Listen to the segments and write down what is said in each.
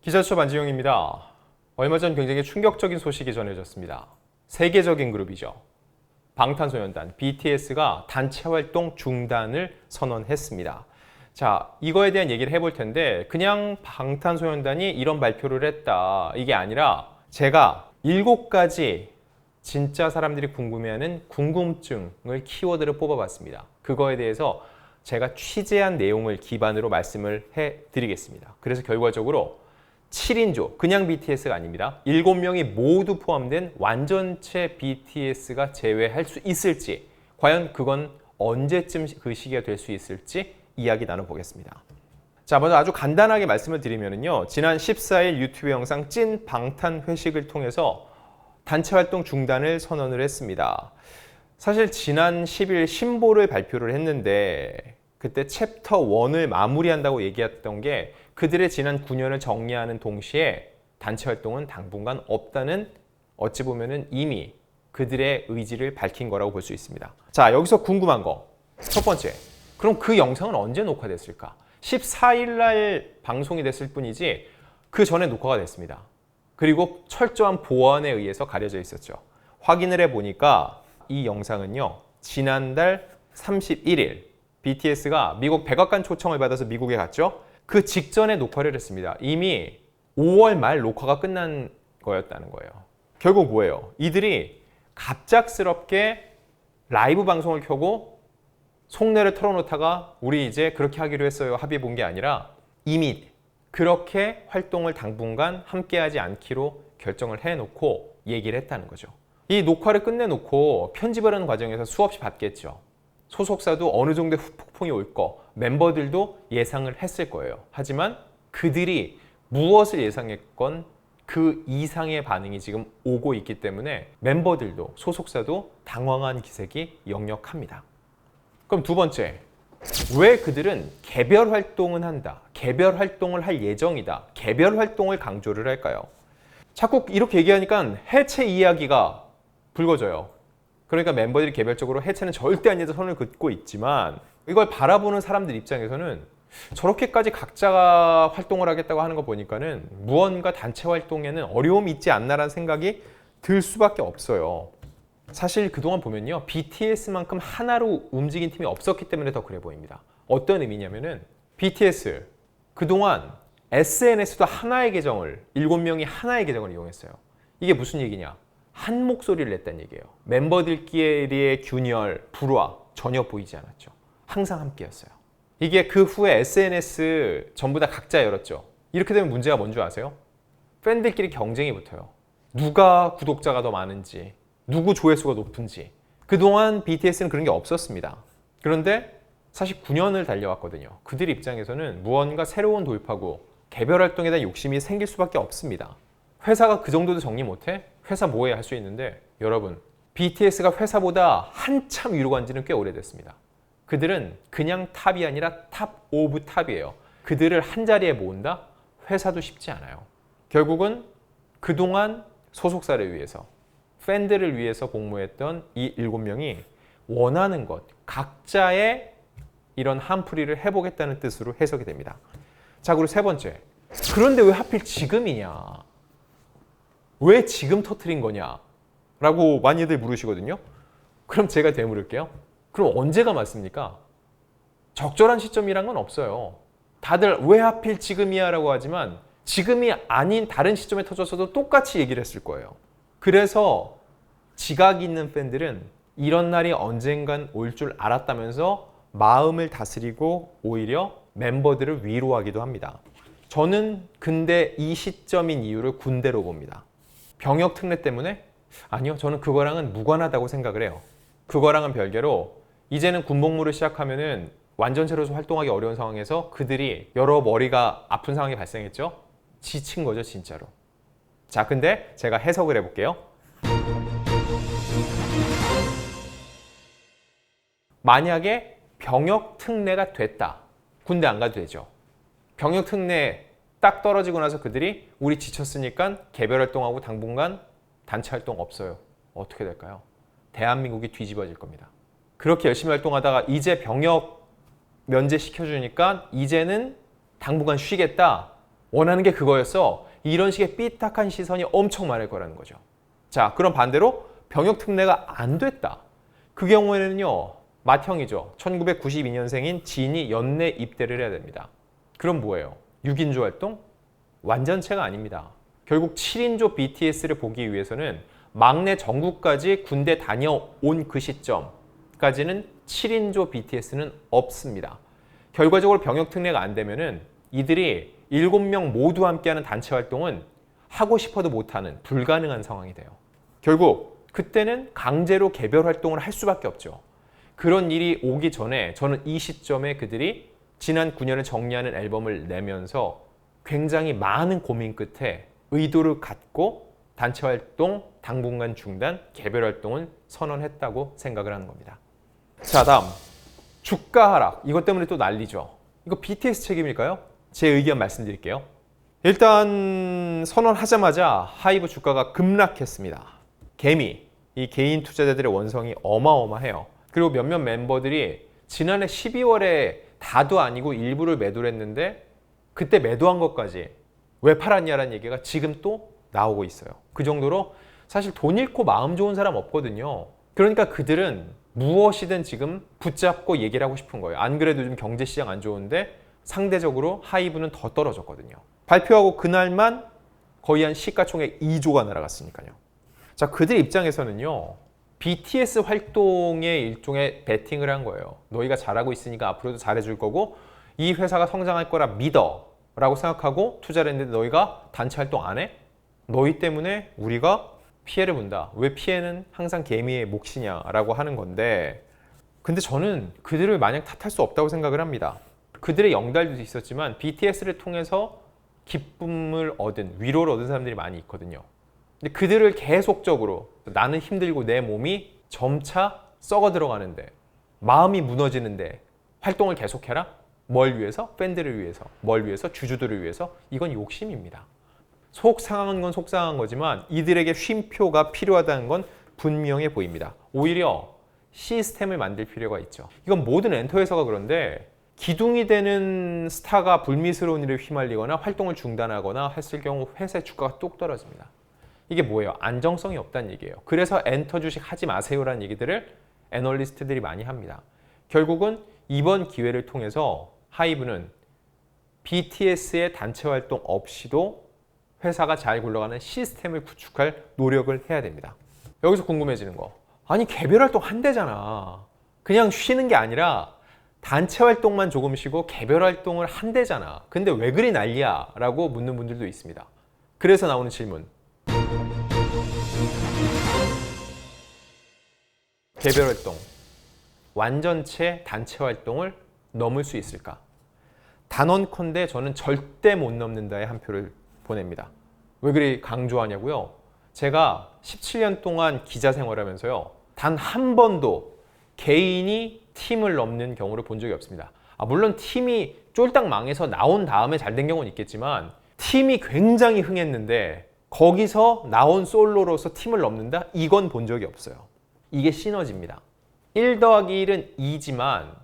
기자수첩 안지용입니다. 얼마 전 굉장히 충격적인 소식이 전해졌습니다. 세계적인 그룹이죠. 방탄소년단 BTS가 단체 활동 중단을 선언했습니다. 자, 이거에 대한 얘기를 해볼 텐데 그냥 방탄소년단이 이런 발표를 했다 이게 아니라 제가 7가지 진짜 사람들이 궁금해하는 궁금증을 키워드를 뽑아봤습니다. 그거에 대해서 제가 취재한 내용을 기반으로 말씀을 해드리겠습니다. 그래서 결과적으로 7인조, 그냥 BTS가 아닙니다. 7명이 모두 포함된 완전체 BTS가 재회할 수 있을지, 과연 그건 언제쯤 그 시기가 될 수 있을지 이야기 나눠보겠습니다. 자, 먼저 아주 간단하게 말씀을 드리면요. 지난 14일 유튜브 영상 찐 방탄 회식을 통해서 단체 활동 중단을 선언을 했습니다. 사실 지난 10일 신보를 발표를 했는데 그때 챕터 1을 마무리한다고 얘기했던 게 그들의 지난 9년을 정리하는 동시에 단체 활동은 당분간 없다는 어찌 보면은 이미 그들의 의지를 밝힌 거라고 볼 수 있습니다. 자, 여기서 궁금한 거. 첫 번째. 그럼 그 영상은 언제 녹화됐을까? 14일 날 방송이 됐을 뿐이지 그 전에 녹화가 됐습니다. 그리고 철저한 보안에 의해서 가려져 있었죠. 확인을 해보니까 이 영상은요. 지난달 31일 BTS가 미국 백악관 초청을 받아서 미국에 갔죠. 그 직전에 녹화를 했습니다. 이미 5월 말 녹화가 끝난 거였다는 거예요. 결국 뭐예요? 이들이 갑작스럽게 라이브 방송을 켜고 속내를 털어놓다가 우리 이제 그렇게 하기로 했어요 합의해 본 게 아니라 이미 그렇게 활동을 당분간 함께하지 않기로 결정을 해놓고 얘기를 했다는 거죠. 이 녹화를 끝내놓고 편집을 하는 과정에서 수없이 받겠죠. 소속사도 어느 정도의 후폭풍이 올 거, 멤버들도 예상을 했을 거예요. 하지만 그들이 무엇을 예상했건 그 이상의 반응이 지금 오고 있기 때문에 멤버들도 소속사도 당황한 기색이 역력합니다. 그럼 두 번째, 왜 그들은 개별 활동은 한다, 개별 활동을 할 예정이다, 개별 활동을 강조를 할까요? 자꾸 이렇게 얘기하니까 해체 이야기가 불거져요. 그러니까 멤버들이 개별적으로 해체는 절대 아니다 선을 긋고 있지만 이걸 바라보는 사람들 입장에서는 저렇게까지 각자가 활동을 하겠다고 하는 거 보니까는 무언가 단체 활동에는 어려움이 있지 않나라는 생각이 들 수밖에 없어요. 사실 그동안 보면요. BTS만큼 하나로 움직인 팀이 없었기 때문에 더 그래 보입니다. 어떤 의미냐면은 BTS 그동안 SNS도 하나의 계정을 7명이 하나의 계정을 이용했어요. 이게 무슨 얘기냐? 한 목소리를 냈다는 얘기예요. 멤버들끼리의 균열, 불화 전혀 보이지 않았죠. 항상 함께였어요. 이게 그 후에 SNS 전부 다 각자 열었죠. 이렇게 되면 문제가 뭔 줄 아세요? 팬들끼리 경쟁이 붙어요. 누가 구독자가 더 많은지, 누구 조회수가 높은지. 그동안 BTS는 그런 게 없었습니다. 그런데 사실 9년을 달려왔거든요. 그들 입장에서는 무언가 새로운 돌파구, 개별 활동에 대한 욕심이 생길 수밖에 없습니다. 회사가 그 정도도 정리 못해? 회사 뭐해 할 수 있는데 여러분, BTS가 회사보다 한참 위로 간 지는 꽤 오래됐습니다. 그들은 그냥 탑이 아니라 탑 오브 탑이에요. 그들을 한 자리에 모은다? 회사도 쉽지 않아요. 결국은 그동안 소속사를 위해서, 팬들을 위해서 복무했던 이 7명이 원하는 것, 각자의 이런 한풀이를 해보겠다는 뜻으로 해석이 됩니다. 자, 그리고 세 번째. 그런데 왜 하필 지금이냐? 왜 지금 터트린 거냐? 라고 많이들 물으시거든요. 그럼 제가 되물을게요. 그럼 언제가 맞습니까? 적절한 시점이란 건 없어요. 다들 왜 하필 지금이야 라고 하지만 지금이 아닌 다른 시점에 터졌어도 똑같이 얘기를 했을 거예요. 그래서 지각 있는 팬들은 이런 날이 언젠간 올 줄 알았다면서 마음을 다스리고 오히려 멤버들을 위로하기도 합니다. 저는 근데 이 시점인 이유를 군대로 봅니다. 병역 특례 때문에? 아니요. 저는 그거랑은 무관하다고 생각을 해요. 그거랑은 별개로 이제는 군복무를 시작하면은 완전체로 활동하기 어려운 상황에서 그들이 여러 머리가 아픈 상황이 발생했죠. 지친 거죠, 진짜로. 자, 근데 제가 해석을 해볼게요. 만약에 병역 특례가 됐다. 군대 안 가도 되죠. 병역 특례 딱 떨어지고 나서 그들이 우리 지쳤으니까 개별 활동하고 당분간 단체 활동 없어요. 어떻게 될까요? 대한민국이 뒤집어질 겁니다. 그렇게 열심히 활동하다가 이제 병역 면제시켜주니까 이제는 당분간 쉬겠다. 원하는 게 그거였어. 이런 식의 삐딱한 시선이 엄청 많을 거라는 거죠. 자, 그럼 반대로 병역 특례가 안 됐다. 그 경우에는요. 맏형이죠. 1992년생인 진이 연내 입대를 해야 됩니다. 그럼 뭐예요? 6인조 활동? 완전체가 아닙니다. 결국 7인조 BTS를 보기 위해서는 막내 정국까지 군대 다녀온 그 시점까지는 7인조 BTS는 없습니다. 결과적으로 병역 특례가 안 되면은 이들이 7명 모두 함께하는 단체 활동은 하고 싶어도 못하는 불가능한 상황이 돼요. 결국 그때는 강제로 개별 활동을 할 수밖에 없죠. 그런 일이 오기 전에 저는 이 시점에 그들이 지난 9년을 정리하는 앨범을 내면서 굉장히 많은 고민 끝에 의도를 갖고 단체 활동 당분간 중단, 개별 활동을 선언했다고 생각을 하는 겁니다. 자, 다음 주가 하락. 이것 때문에 또 난리죠. 이거 BTS 책임일까요? 제 의견 말씀드릴게요. 일단 선언하자마자 하이브 주가가 급락했습니다. 개미, 이 개인 투자자들의 원성이 어마어마해요. 그리고 몇몇 멤버들이 지난해 12월에 다도 아니고 일부를 매도를 했는데 그때 매도한 것까지 왜 팔았냐라는 얘기가 지금 또 나오고 있어요. 그 정도로 사실 돈 잃고 마음 좋은 사람 없거든요. 그러니까 그들은 무엇이든 지금 붙잡고 얘기를 하고 싶은 거예요. 안 그래도 좀 경제시장 안 좋은데 상대적으로 하이브는 더 떨어졌거든요. 발표하고 그날만 거의 한 시가총액 2조가 날아갔으니까요. 자, 그들 입장에서는요. BTS 활동에 일종의 베팅을 한 거예요. 너희가 잘하고 있으니까 앞으로도 잘해줄 거고 이 회사가 성장할 거라 믿어 라고 생각하고 투자를 했는데 너희가 단체 활동 안 해? 너희 때문에 우리가 피해를 본다. 왜 피해는 항상 개미의 몫이냐 라고 하는 건데 근데 저는 그들을 마냥 탓할 수 없다고 생각을 합니다. 그들의 영달도 있었지만 BTS를 통해서 기쁨을 얻은, 위로를 얻은 사람들이 많이 있거든요. 근데 그들을 계속적으로 나는 힘들고 내 몸이 점차 썩어 들어가는데 마음이 무너지는데 활동을 계속해라? 뭘 위해서? 팬들을 위해서. 뭘 위해서? 주주들을 위해서. 이건 욕심입니다. 속상한 건 속상한 거지만 이들에게 쉼표가 필요하다는 건 분명해 보입니다. 오히려 시스템을 만들 필요가 있죠. 이건 모든 엔터에서가 그런데 기둥이 되는 스타가 불미스러운 일에 휘말리거나 활동을 중단하거나 했을 경우 회사의 주가가 뚝 떨어집니다. 이게 뭐예요? 안정성이 없다는 얘기예요. 그래서 엔터 주식 하지 마세요라는 얘기들을 애널리스트들이 많이 합니다. 결국은 이번 기회를 통해서 하이브는 BTS의 단체 활동 없이도 회사가 잘 굴러가는 시스템을 구축할 노력을 해야 됩니다. 여기서 궁금해지는 거. 아니 개별 활동 한대잖아. 그냥 쉬는 게 아니라 단체 활동만 조금 쉬고 개별 활동을 한대잖아. 근데 왜 그리 난리야? 라고 묻는 분들도 있습니다. 그래서 나오는 질문. 개별 활동, 완전체 단체 활동을 넘을 수 있을까? 단언컨대 저는 절대 못 넘는다에 한 표를 보냅니다. 왜 그리 강조하냐고요? 제가 17년 동안 기자 생활하면서요. 단 한 번도 개인이 팀을 넘는 경우를 본 적이 없습니다. 물론 팀이 쫄딱 망해서 나온 다음에 잘 된 경우는 있겠지만 팀이 굉장히 흥했는데 거기서 나온 솔로로서 팀을 넘는다? 이건 본 적이 없어요. 이게 시너지입니다. 1 더하기 1은 2지만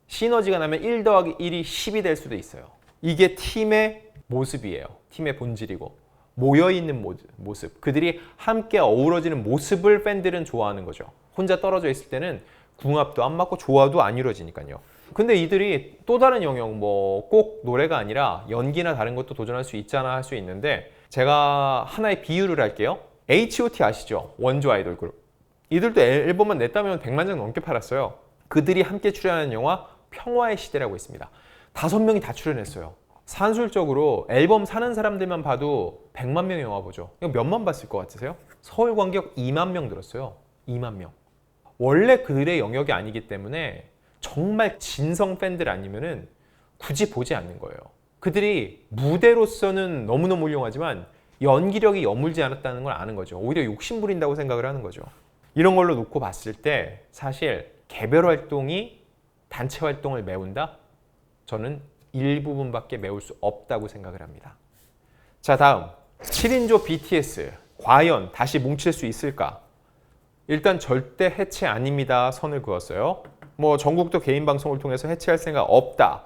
시너지가 나면 1 더하기 1이 10이 될 수도 있어요. 이게 팀의 모습이에요. 팀의 본질이고 모여있는 모습, 그들이 함께 어우러지는 모습을 팬들은 좋아하는 거죠. 혼자 떨어져 있을 때는 궁합도 안 맞고 조화도 안 이루어지니까요. 근데 이들이 또 다른 영역, 뭐 꼭 노래가 아니라 연기나 다른 것도 도전할 수 있잖아 할 수 있는데 제가 하나의 비유를 할게요. H.O.T 아시죠? 원조 아이돌 그룹. 이들도 앨범만 냈다면 100만 장 넘게 팔았어요. 그들이 함께 출연하는 영화 평화의 시대라고 있습니다. 5명이 다 출연했어요. 산술적으로 앨범 사는 사람들만 봐도 100만 명의 영화 보죠. 이거 몇만 봤을 것 같으세요? 서울 관객 2만 명 들었어요. 2만 명. 원래 그들의 영역이 아니기 때문에 정말 진성 팬들 아니면은 굳이 보지 않는 거예요. 그들이 무대로서는 너무너무 훌륭하지만 연기력이 여물지 않았다는 걸 아는 거죠. 오히려 욕심 부린다고 생각을 하는 거죠. 이런 걸로 놓고 봤을 때 사실 개별 활동이 단체 활동을 메운다? 저는 일부분밖에 메울 수 없다고 생각을 합니다. 자, 다음 7인조 BTS 과연 다시 뭉칠 수 있을까? 일단 절대 해체 아닙니다 선을 그었어요. 뭐 전국도 개인 방송을 통해서 해체할 생각 없다.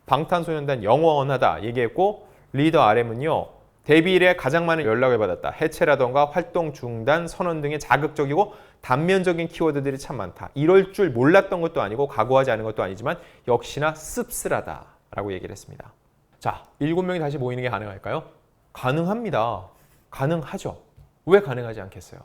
방탄소년단 영원하다 얘기했고 리더 RM은요. 데뷔 이래 가장 많은 연락을 받았다. 해체라던가 활동 중단, 선언 등의 자극적이고 단면적인 키워드들이 참 많다. 이럴 줄 몰랐던 것도 아니고 각오하지 않은 것도 아니지만 역시나 씁쓸하다라고 얘기를 했습니다. 자, 7명이 다시 모이는 게 가능할까요? 가능합니다. 가능하죠. 왜 가능하지 않겠어요?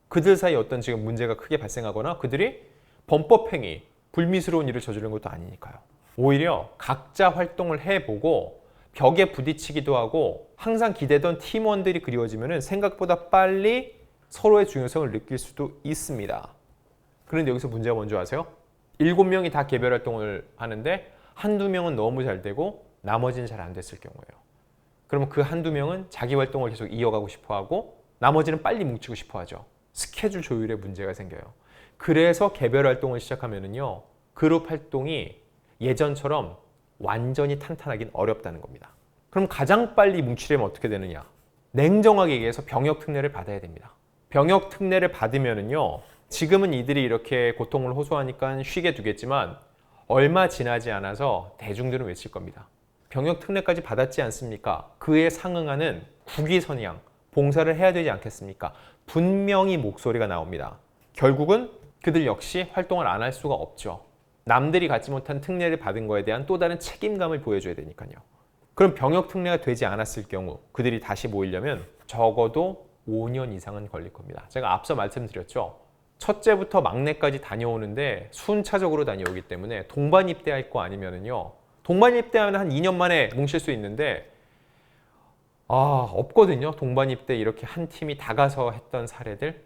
그들 사이에 어떤 지금 문제가 크게 발생하거나 그들이 범법행위, 불미스러운 일을 저지른 것도 아니니까요. 오히려 각자 활동을 해보고 벽에 부딪히기도 하고 항상 기대던 팀원들이 그리워지면 생각보다 빨리 서로의 중요성을 느낄 수도 있습니다. 그런데 여기서 문제가 뭔지 아세요? 7명이 다 개별 활동을 하는데 한두 명은 너무 잘 되고 나머지는 잘 안 됐을 경우예요. 그러면 그 한두 명은 자기 활동을 계속 이어가고 싶어하고 나머지는 빨리 뭉치고 싶어하죠. 스케줄 조율에 문제가 생겨요. 그래서 개별 활동을 시작하면은요, 그룹 활동이 예전처럼 완전히 탄탄하긴 어렵다는 겁니다. 그럼 가장 빨리 뭉치려면 어떻게 되느냐? 냉정하게 얘기해서 병역 특례를 받아야 됩니다. 병역 특례를 받으면은요, 지금은 이들이 이렇게 고통을 호소하니까 쉬게 두겠지만 얼마 지나지 않아서 대중들은 외칠 겁니다. 병역 특례까지 받았지 않습니까? 그에 상응하는 국위선양, 봉사를 해야 되지 않겠습니까? 분명히 목소리가 나옵니다. 결국은 그들 역시 활동을 안 할 수가 없죠. 남들이 갖지 못한 특례를 받은 거에 대한 또 다른 책임감을 보여줘야 되니까요. 그럼 병역 특례가 되지 않았을 경우 그들이 다시 모이려면 적어도 5년 이상은 걸릴 겁니다. 제가 앞서 말씀드렸죠. 첫째부터 막내까지 다녀오는데 순차적으로 다녀오기 때문에 동반 입대할 거 아니면은요. 동반 입대하면 한 2년 만에 뭉칠 수 있는데 없거든요. 동반 입대 이렇게 한 팀이 다 가서 했던 사례들.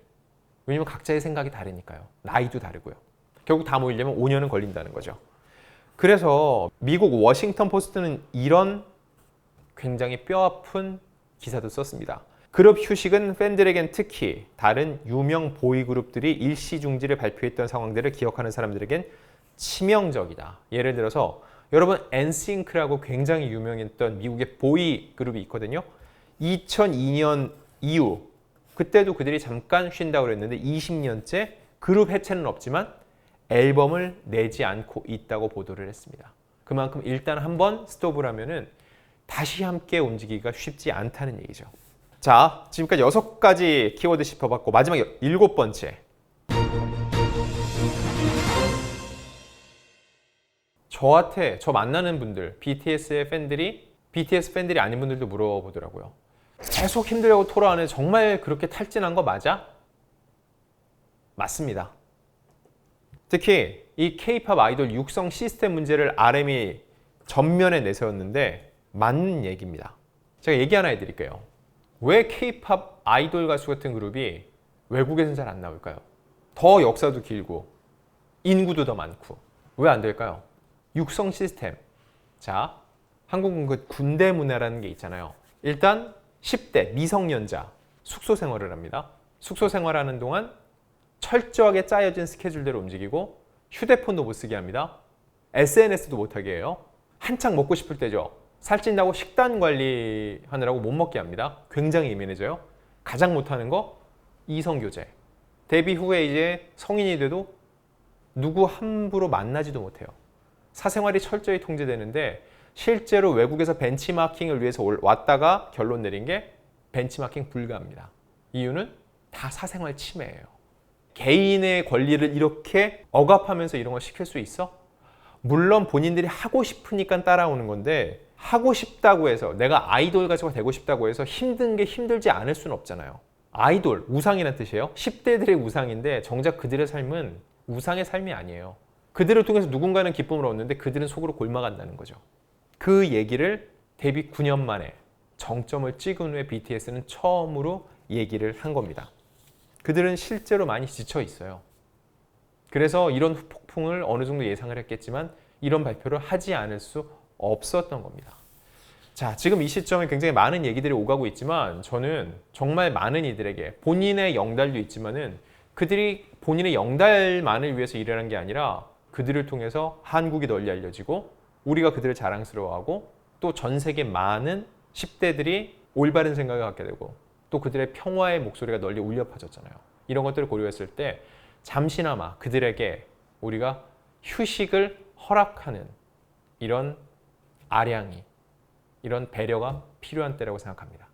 왜냐면 각자의 생각이 다르니까요. 나이도 다르고요. 결국 다 모이려면 5년은 걸린다는 거죠. 그래서 미국 워싱턴 포스트는 이런 굉장히 뼈아픈 기사도 썼습니다. 그룹 휴식은 팬들에겐 특히 다른 유명 보이그룹들이 일시중지를 발표했던 상황들을 기억하는 사람들에겐 치명적이다. 예를 들어서 여러분 엔싱크라고 굉장히 유명했던 미국의 보이 그룹이 있거든요. 2002년 이후 그때도 그들이 잠깐 쉰다고 그랬는데 20년째 그룹 해체는 없지만 앨범을 내지 않고 있다고 보도를 했습니다. 그만큼 일단 한번 스톱을 하면은 다시 함께 움직이기가 쉽지 않다는 얘기죠. 자, 지금까지 6가지 키워드 짚어봤고 마지막 7번째. 저 만나는 분들, BTS 팬들이 아닌 분들도 물어보더라고요. 계속 힘들다고 토로하는 정말 그렇게 탈진한 거 맞아? 맞습니다. 특히 이 K-팝 아이돌 육성 시스템 문제를 RM이 전면에 내세웠는데 맞는 얘기입니다. 제가 얘기 하나 해드릴게요. 왜 K-팝 아이돌 가수 같은 그룹이 외국에서는 잘 안 나올까요? 더 역사도 길고 인구도 더 많고 왜 안 될까요? 육성 시스템. 자, 한국은 그 군대 문화라는 게 있잖아요. 일단 10대 미성년자 숙소 생활을 합니다. 숙소 생활하는 동안 철저하게 짜여진 스케줄대로 움직이고 휴대폰도 못 쓰게 합니다. SNS도 못 하게 해요. 한창 먹고 싶을 때죠. 살찐다고 식단 관리하느라고 못 먹게 합니다. 굉장히 예민해져요. 가장 못하는 거 이성교제. 데뷔 후에 이제 성인이 돼도 누구 함부로 만나지도 못해요. 사생활이 철저히 통제되는데 실제로 외국에서 벤치마킹을 위해서 왔다가 결론 내린 게 벤치마킹 불가합니다. 이유는 다 사생활 침해예요. 개인의 권리를 이렇게 억압하면서 이런 걸 시킬 수 있어? 물론 본인들이 하고 싶으니까 따라오는 건데 하고 싶다고 해서 내가 아이돌 가수가 되고 싶다고 해서 힘든 게 힘들지 않을 수는 없잖아요. 아이돌, 우상이라는 뜻이에요. 10대들의 우상인데 정작 그들의 삶은 우상의 삶이 아니에요. 그들을 통해서 누군가는 기쁨을 얻는데 그들은 속으로 골마간다는 거죠. 그 얘기를 데뷔 9년 만에 정점을 찍은 후에 BTS는 처음으로 얘기를 한 겁니다. 그들은 실제로 많이 지쳐 있어요. 그래서 이런 폭풍을 어느 정도 예상을 했겠지만 이런 발표를 하지 않을 수 없었던 겁니다. 자, 지금 이 시점에 굉장히 많은 얘기들이 오가고 있지만 저는 정말 많은 이들에게 본인의 영달도 있지만은 그들이 본인의 영달만을 위해서 일하는 게 아니라 그들을 통해서 한국이 널리 알려지고 우리가 그들을 자랑스러워하고 또 전 세계 많은 10대들이 올바른 생각을 갖게 되고 또 그들의 평화의 목소리가 널리 울려 퍼졌잖아요. 이런 것들을 고려했을 때 잠시나마 그들에게 우리가 휴식을 허락하는 이런 아량이 이런 배려가 필요한 때라고 생각합니다.